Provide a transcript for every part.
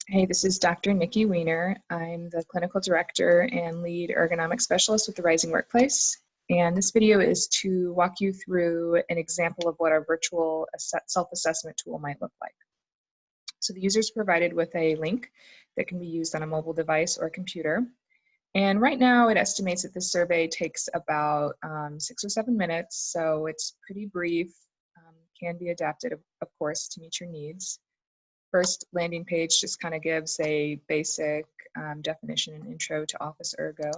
Hey, this is Dr. Nikki Weiner. I'm the clinical director and lead ergonomic specialist with the Rising Workplace. And this video is to walk you through an example of what our virtual self-assessment tool might look like. So the user is provided with a link that can be used on a mobile device or a computer. And right now it estimates that this survey takes about 6 or 7 minutes. So it's pretty brief, can be adapted, of course, to meet your needs. First landing page just kind of gives a basic definition and intro to Office Ergo.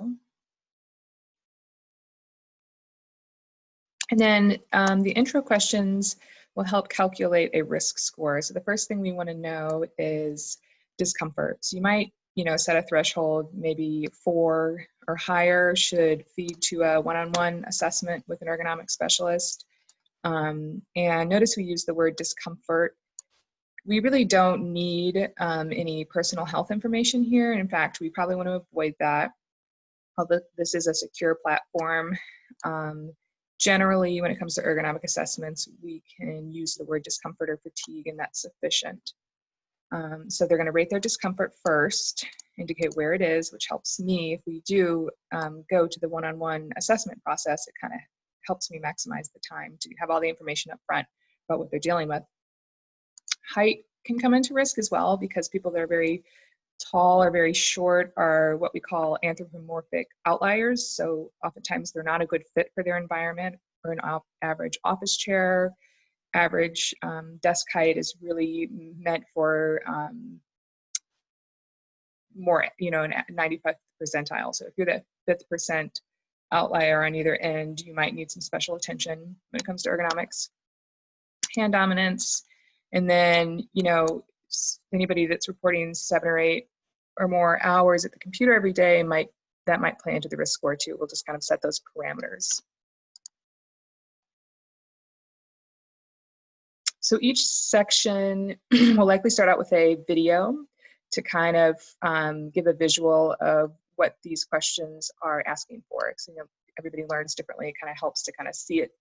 And then the intro questions will help calculate a risk score. So the first thing we want to know is discomfort. So you might, set a threshold, maybe 4 or higher should feed to a one-on-one assessment with an ergonomic specialist. And notice we use the word discomfort. We really don't need any personal health information here. In fact, we probably want to avoid that. Although this is a secure platform, generally when it comes to ergonomic assessments, we can use the word discomfort or fatigue, and that's sufficient. So they're going to rate their discomfort first, indicate where it is, which helps me. If we do go to the one-on-one assessment process, it kind of helps me maximize the time to have all the information up front about what they're dealing with. Height can come into risk as well, because people that are very tall or very short are what we call anthropomorphic outliers. So oftentimes they're not a good fit for their environment, or an average office chair. Average desk height is really meant for more, an 95th percentile. So if you're the 5th percent outlier on either end, you might need some special attention when it comes to ergonomics. Hand dominance. And then, anybody that's reporting 7 or 8 or more hours at the computer every day might play into the risk score too. We'll just kind of set those parameters. So each section will likely start out with a video to kind of give a visual of what these questions are asking for. So, everybody learns differently. It kind of helps to kind of see it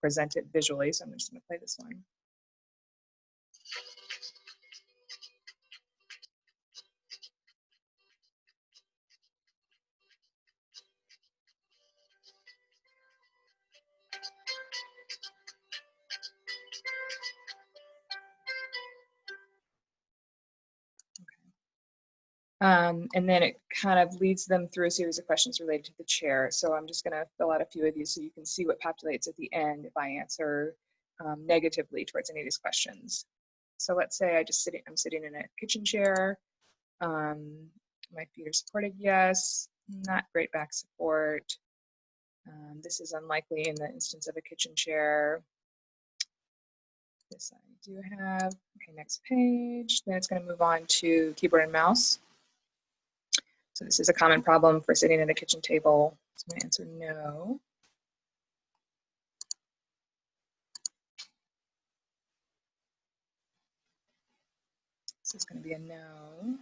presented visually. So I'm just going to play this one. And then it kind of leads them through a series of questions related to the chair. So I'm just going to fill out a few of these so you can see what populates at the end if I answer negatively towards any of these questions. So let's say I'm sitting in a kitchen chair. My feet are supported, yes. Not great back support. This is unlikely in the instance of a kitchen chair. This I do have. Okay, next page. Then it's going to move on to keyboard and mouse. So this is a common problem for sitting at a kitchen table. So I'm going to answer no. This is going to be a no.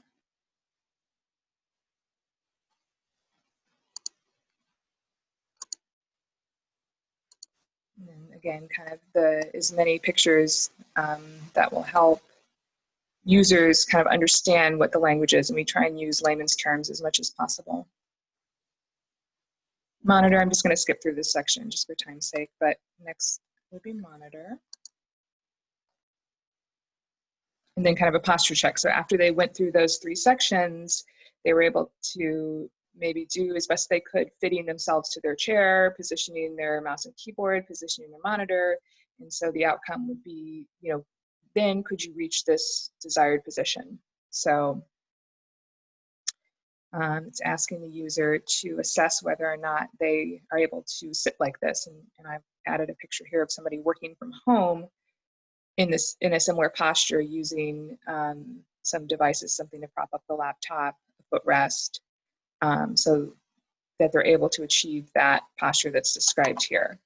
And then again, kind of as many pictures that will help users kind of understand what the language is, and we try and use layman's terms as much as possible. Monitor, I'm just going to skip through this section just for time's sake, but next would be monitor. And then kind of a posture check. So after they went through those 3 sections, they were able to maybe do as best they could, fitting themselves to their chair, positioning their mouse and keyboard, positioning their monitor. And so the outcome would be, then could you reach this desired position? So it's asking the user to assess whether or not they are able to sit like this. And I've added a picture here of somebody working from home in a similar posture, using some devices, something to prop up the laptop, a footrest, so that they're able to achieve that posture that's described here.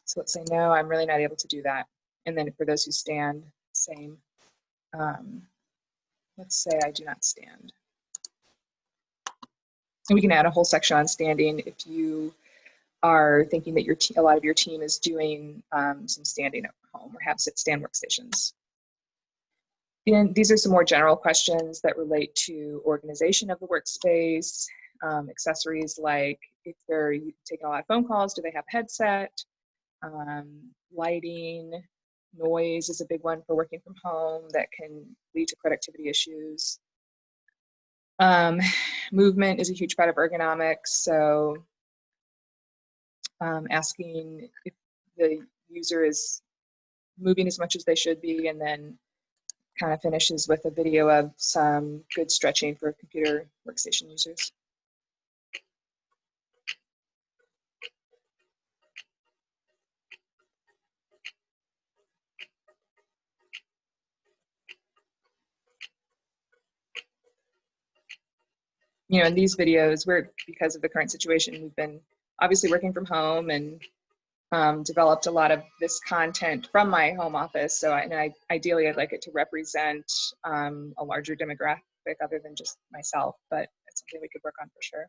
So let's say, no, I'm really not able to do that. And then for those who stand, same. Let's say I do not stand. And we can add a whole section on standing if you are thinking that a lot of your team is doing some standing at home or have sit-stand workstations. These are some more general questions that relate to organization of the workspace, accessories like if they're taking a lot of phone calls, do they have a headset? Lighting, noise is a big one for working from home that can lead to productivity issues. Movement is a huge part of ergonomics, so asking if the user is moving as much as they should be, and then kind of finishes with a video of some good stretching for computer workstation users. You know, in these videos, because of the current situation, we've been obviously working from home and developed a lot of this content from my home office. So ideally, I'd like it to represent a larger demographic other than just myself, but it's something we could work on for sure.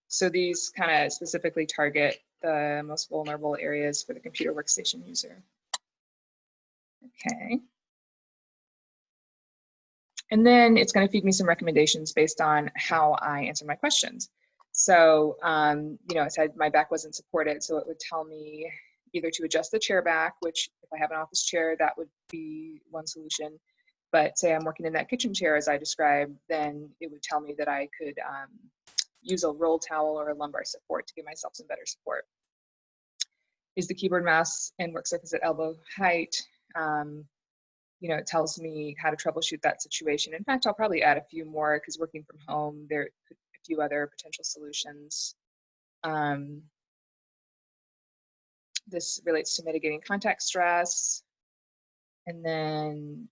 So these kind of specifically target the most vulnerable areas for the computer workstation user. Okay. And then it's going to feed me some recommendations based on how I answer my questions. So, you know, I said my back wasn't supported, so it would tell me either to adjust the chair back, which if I have an office chair, that would be one solution. But say I'm working in that kitchen chair as I described, then it would tell me that I could use a roll towel or a lumbar support to give myself some better support. Is the keyboard, mouse, and work surface at elbow height? You know, it tells me how to troubleshoot that situation. In fact, I'll probably add a few more because working from home, there are a few other potential solutions. This relates to mitigating contact stress, and then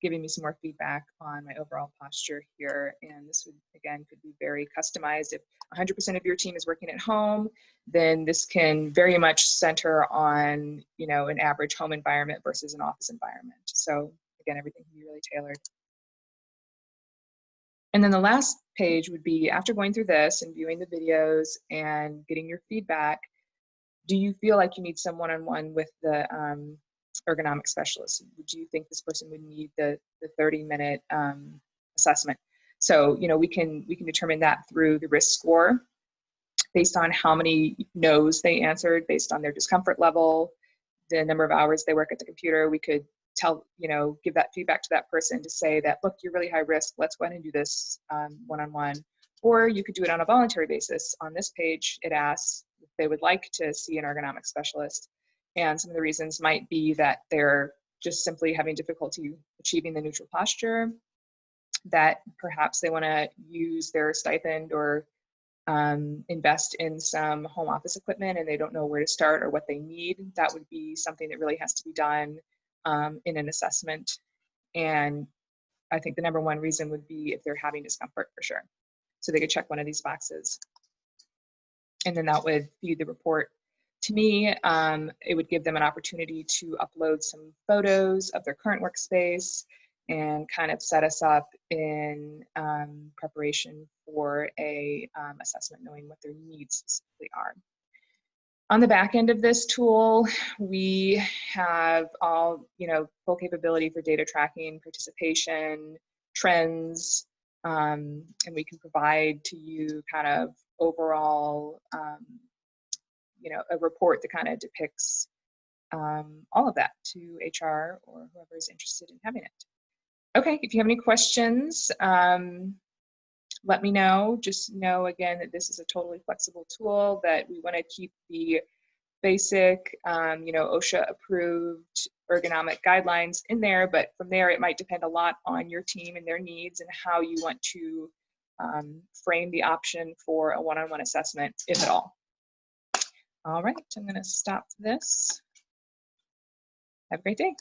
giving me some more feedback on my overall posture here. And this would, again, could be very customized. If 100% of your team is working at home, then this can very much center on, you know, an average home environment versus an office environment. So again, everything can be really tailored. And then the last page would be, after going through this and viewing the videos and getting your feedback, do you feel like you need some one-on-one with the ergonomic specialist? Would you think this person would need the 30-minute assessment? So, you know, we can determine that through the risk score based on how many no's they answered, based on their discomfort level, the number of hours they work at the computer. We could tell, you know, give that feedback to that person to say that, look, you're really high risk, let's go ahead and do this one-on-one. Or you could do it on a voluntary basis. On this page, it asks if they would like to see an ergonomic specialist. And some of the reasons might be that they're just simply having difficulty achieving the neutral posture, that perhaps they want to use their stipend or invest in some home office equipment and they don't know where to start or what they need. That would be something that really has to be done in an assessment. And I think the number one reason would be if they're having discomfort, for sure. So they could check one of these boxes. And then that would feed the report to me. It would give them an opportunity to upload some photos of their current workspace and kind of set us up in preparation for a assessment, knowing what their needs specifically are. On the back end of this tool, we have all, you know, full capability for data tracking, participation, trends, and we can provide to you kind of overall, you know, a report that kind of depicts all of that to HR or whoever is interested in having it. Okay, if you have any questions, let me know. Just know, again, that this is a totally flexible tool, that we want to keep the basic, you know, OSHA approved ergonomic guidelines in there, but from there it might depend a lot on your team and their needs and how you want to frame the option for a one-on-one assessment, if at all. All right, I'm going to stop this. Have a great day.